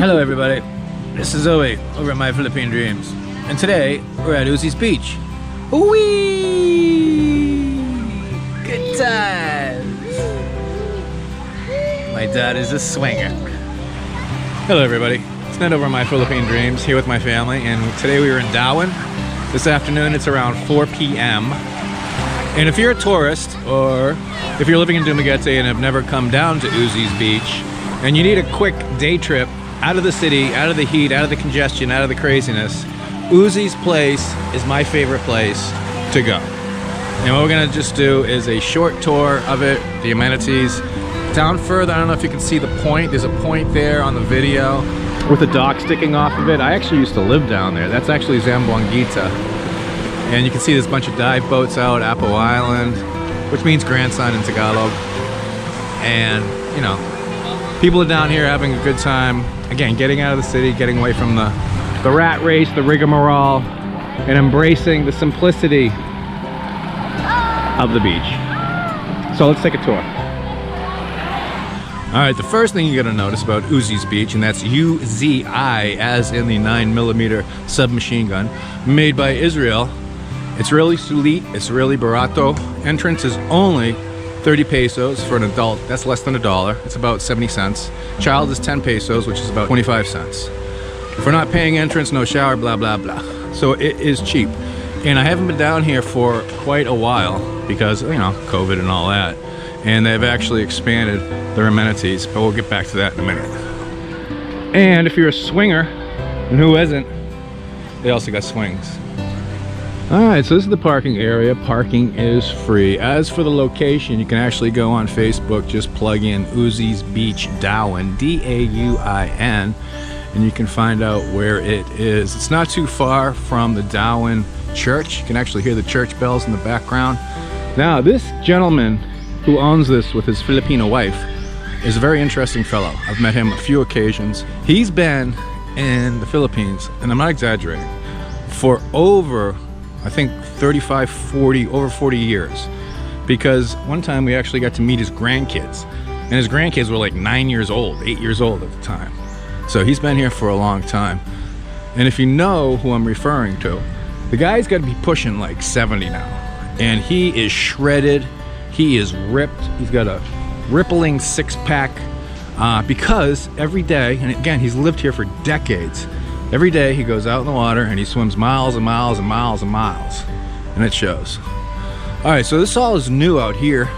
Hello everybody, this is Zoe over at My Philippine Dreams, and today we're at Uzi's Beach. Whee! Good times! My dad is a swinger. Hello everybody, it's Ned over at My Philippine Dreams, here with my family, and today we were in Dauin. This afternoon it's around 4 p.m. And if you're a tourist, or if you're living in Dumaguete and have never come down to Uzi's Beach, and you need a quick day trip out of the city, out of the heat, out of the congestion, out of the craziness, Uzi's place is my favorite place to go. And what we're gonna just do is a short tour of it, the amenities. Down further, I don't know if you can see the point. There's a point there on the video with a dock sticking off of it. I actually used to live down there. That's actually Dumaguete. And you can see there's a bunch of dive boats out, Apo Island, which means grandson in Tagalog. And, you know, people are down here having a good time. Again, getting out of the city, getting away from the rat race, the rigmarole, and embracing the simplicity of the beach. So let's take a tour. All right, the first thing you're gonna notice about Uzi's Beach, and that's U-Z-I, as in the 9mm submachine gun, made by Israel. It's really sulit, it's really barato. Entrance is only 30 pesos for an adult. That's less than $1. It's about 70 cents. Child is 10 pesos, which is about 25 cents. If we're not paying entrance, no shower, blah, blah, blah. So it is cheap. And I haven't been down here for quite a while because, you know, COVID and all that. And they've actually expanded their amenities, but we'll get back to that in a minute. And if you're a swinger, and who isn't, they also got swings. Alright, so this is the parking area. Parking is free. As for the location, you can actually go on Facebook, just plug in Uzi's Beach Dauin, D-A-U-I-N, and you can find out where it is. It's not too far from the Dauin church. You can actually hear the church bells in the background. Now, this gentleman who owns this with his Filipino wife is a very interesting fellow. I've met him a few occasions. He's been in the Philippines, and I'm not exaggerating, for over, I think, 35, 40, over 40 years. Because one time we actually got to meet his grandkids, and his grandkids were like 9 years old, 8 years old at the time. So he's been here for a long time. And if you know who I'm referring to, the guy's got to be pushing like 70 now. And he is shredded, he is ripped, he's got a rippling six-pack, because every day, and again, he's lived here for decades, every day he goes out in the water and he swims miles and miles and miles and miles, and it shows. All right, so this all is new out here.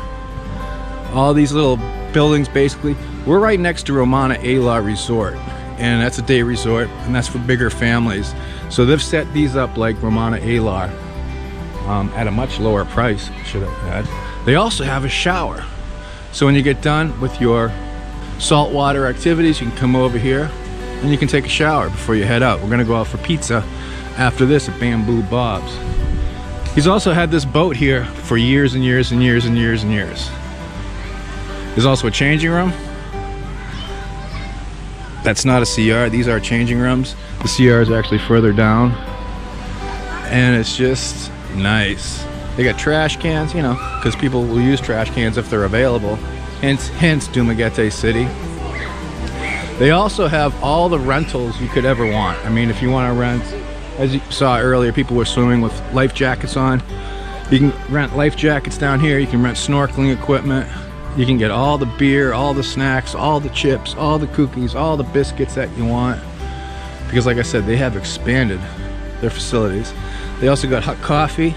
All these little buildings, basically. We're right next to Romana Ayla Resort, and that's a day resort, and that's for bigger families. So they've set these up like Romana Ayla at a much lower price, should have had. They also have a shower. So when you get done with your saltwater activities, you can come over here and you can take a shower before you head out. We're gonna go out for pizza after this at Bamboo Bob's. He's also had this boat here for years and years and years and years and years. There's also a changing room. That's not a CR, these are changing rooms. The CR is actually further down. And it's just nice. They got trash cans, you know, because people will use trash cans if they're available. Hence Dumaguete City. They also have all the rentals you could ever want. I mean, if you want to rent, as you saw earlier, people were swimming with life jackets on. You can rent life jackets down here. You can rent snorkeling equipment. You can get all the beer, all the snacks, all the chips, all the cookies, all the biscuits that you want. Because like I said, they have expanded their facilities. They also got hot coffee.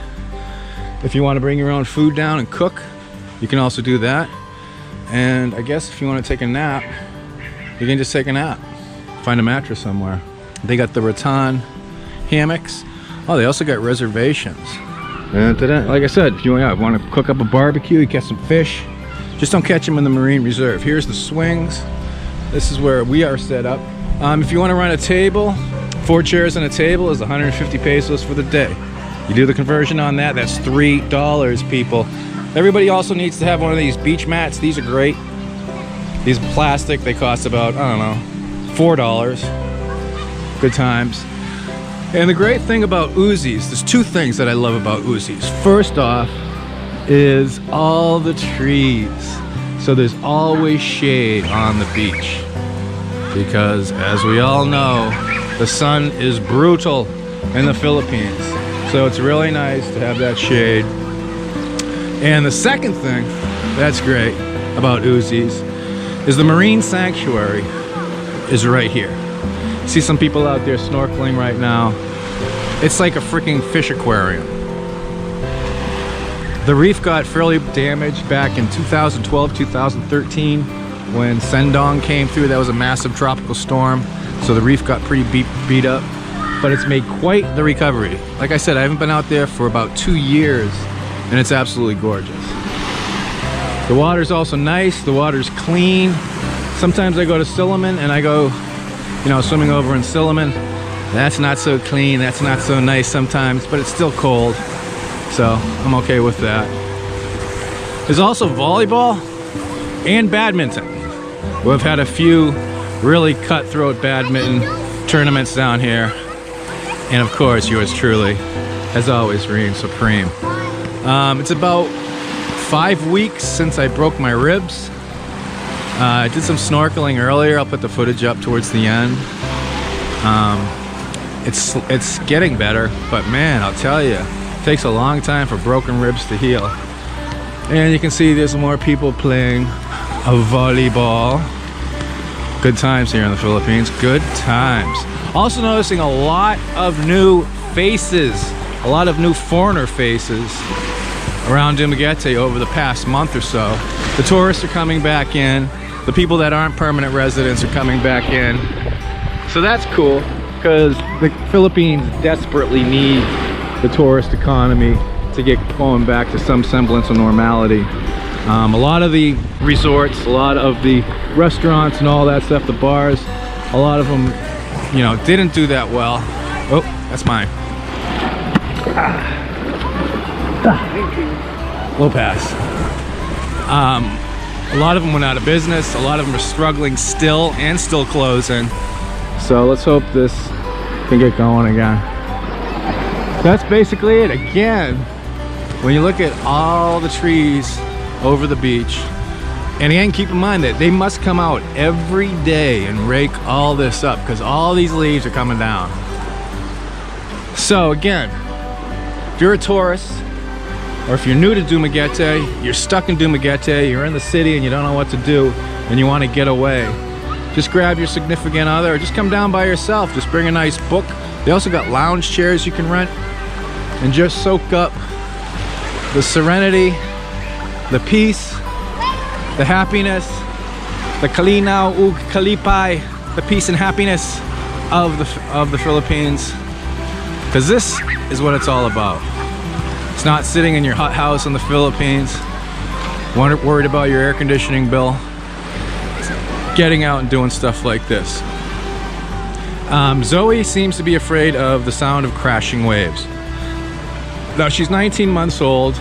If you want to bring your own food down and cook, you can also do that. And I guess if you want to take a nap, you can just take a nap. Find a mattress somewhere. They got the rattan hammocks. Oh, they also got reservations. And like I said, if you want to cook up a barbecue, you catch some fish. Just don't catch them in the Marine Reserve. Here's the swings. This is where we are set up. If you want to rent a table, 4 chairs and a table is 150 pesos for the day. You do the conversion on that, that's $3, people. Everybody also needs to have one of these beach mats. These are great. These are plastic, they cost about, I don't know, $4. Good times. And the great thing about Uzi's, there's 2 things that I love about Uzi's. First off is all the trees. So there's always shade on the beach. because, as we all know, the sun is brutal in the Philippines. So it's really nice to have that shade. And the second thing that's great about Uzis is the marine sanctuary is right here. See some people out there snorkeling right now. It's like a freaking fish aquarium. The reef got fairly damaged back in 2012, 2013 when Sendong came through. That was a massive tropical storm. So the reef got pretty beat up, but it's made quite the recovery. Like I said, I haven't been out there for about 2 years and it's absolutely gorgeous. The water's also nice, the water's clean. Sometimes I go to Silliman and I go, you know, swimming over in Silliman. That's not so clean, that's not so nice sometimes, but it's still cold. So I'm okay with that. There's also volleyball and badminton. We've had a few really cutthroat badminton tournaments down here. And of course, yours truly, as always, reigns supreme. It's about 5 weeks since I broke my ribs. I did some snorkeling earlier. I'll put the footage up towards the end. It's getting better, but man, I'll tell you, it takes a long time for broken ribs to heal. And you can see there's more people playing a volleyball. Good times here in the Philippines, good times. Also noticing a lot of new faces, a lot of new foreigner faces around Dumaguete over the past month or so. The tourists are coming back in. The people that aren't permanent residents are coming back in. So that's cool, because the Philippines desperately need the tourist economy to get going back to some semblance of normality. A lot of the resorts, a lot of the restaurants and all that stuff, the bars, a lot of them, you know, didn't do that well. Oh, that's mine. Low pass. A lot of them went out of business. A lot of them are struggling still and still closing. So let's hope this can get going again. That's basically it. Again, when you look at all the trees over the beach, and again, keep in mind that they must come out every day and rake all this up because all these leaves are coming down. So again, if you're a tourist, or if you're new to Dumaguete, you're stuck in Dumaguete, you're in the city and you don't know what to do, and you want to get away, just grab your significant other, or just come down by yourself. Just bring a nice book. They also got lounge chairs you can rent, and just soak up the serenity, the peace, the happiness, the kalinaw ug kalipay, the peace and happiness of the Philippines. Because this is what it's all about. It's not sitting in your hot house in the Philippines, worried about your air conditioning bill. It's getting out and doing stuff like this. Zoe seems to be afraid of the sound of crashing waves. Now she's 19 months old,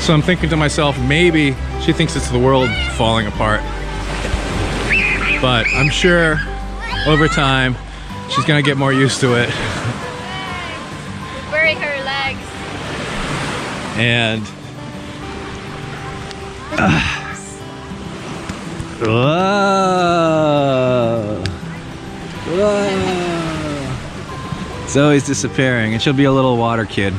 so I'm thinking to myself, maybe she thinks it's the world falling apart. But I'm sure over time she's gonna get more used to it. Bury her legs. And whoa, whoa. Zoe's disappearing, and she'll be a little water kid.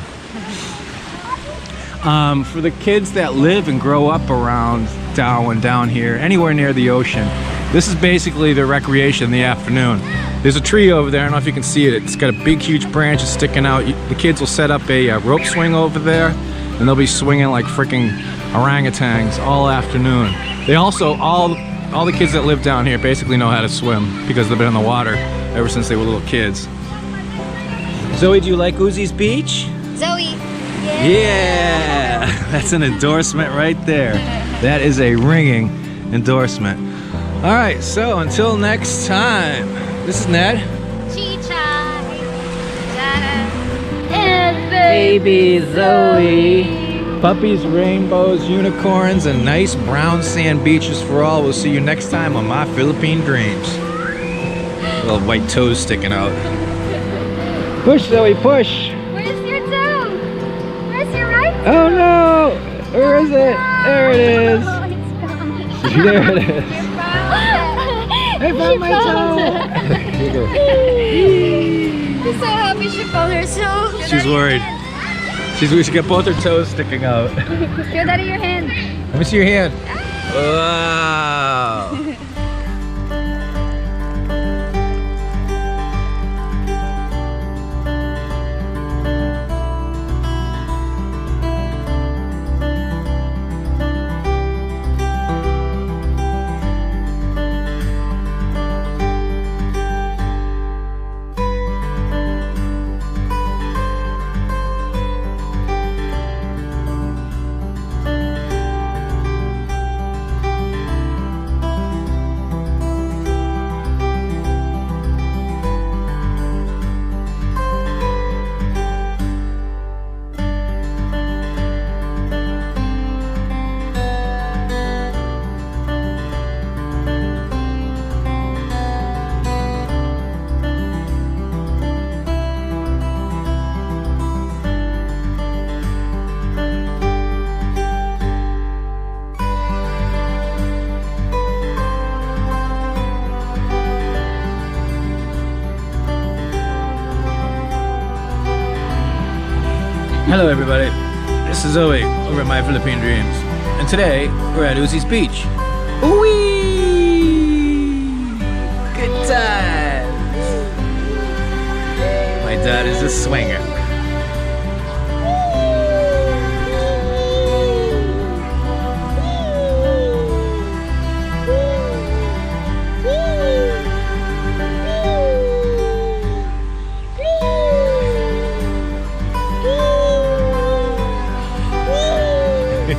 For the kids that live and grow up around Dauin, down here, anywhere near the ocean, this is basically their recreation in the afternoon. There's a tree over there, I don't know if you can see it. It's got a big, huge branch sticking out. The kids will set up a rope swing over there, and they'll be swinging like freaking orangutans all afternoon. They also, all the kids that live down here basically know how to swim because they've been in the water ever since they were little kids. Zoe, do you like Uzi's Beach? Zoe. Yeah, that's an endorsement right there. That is a ringing endorsement. All right, so until next time, this is Ned. Chicha. And baby Zoe. Puppies, rainbows, unicorns, and nice brown sand beaches for all. We'll see you next time on My Philippine Dreams. Little white toes sticking out. Push, Zoe, push. Where's your toe? Where's your right toe? Oh no! Where is it? There it is. Oh, it's gone. There it is. You're brown. I found my toe! She's so happy she found her toe. She's worried. We should get both her toes sticking out. Show daddy your hand. Let me see your hand. Wow! Hello everybody, this is Zoe over at My Philippine Dreams, and today we're at Uzi's Beach. Whee! Good times! My dad is a swinger.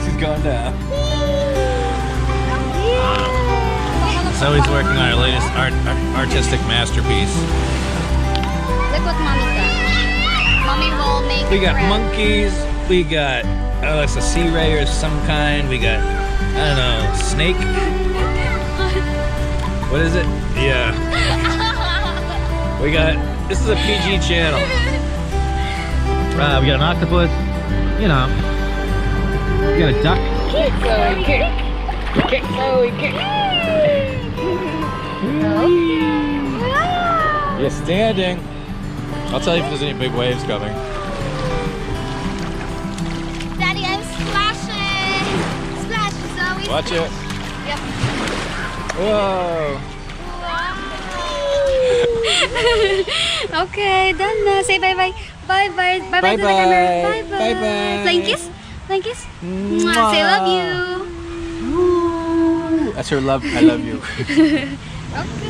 She's going down. Zoe's working on her latest artistic masterpiece. Look what mommy got. Mommy will make We got bread. monkeys, we got, oh, it's a sea ray or some kind, we got, I don't know, snake? What is it? Yeah. We got, this is a PG channel. We got an octopus, you know. We got a duck. Kick, Zoe, kick. Kick. Zoe, kick. You're standing. I'll tell you if there's any big waves coming. Daddy, I'm splashing. Splash, Zoe. Watch it. Yep. Whoa. Wow. Okay, done na. Say bye-bye. Bye-bye. Bye-bye to the camera. Bye-bye. Bye-bye. Flying kiss? Flying kiss? Mwah. Say love you. That's her love. I love you.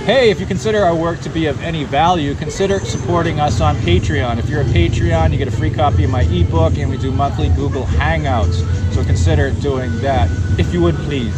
Hey, if you consider our work to be of any value, consider supporting us on Patreon. If you're a Patreon, you get a free copy of my ebook, and we do monthly Google Hangouts. So consider doing that, if you would please.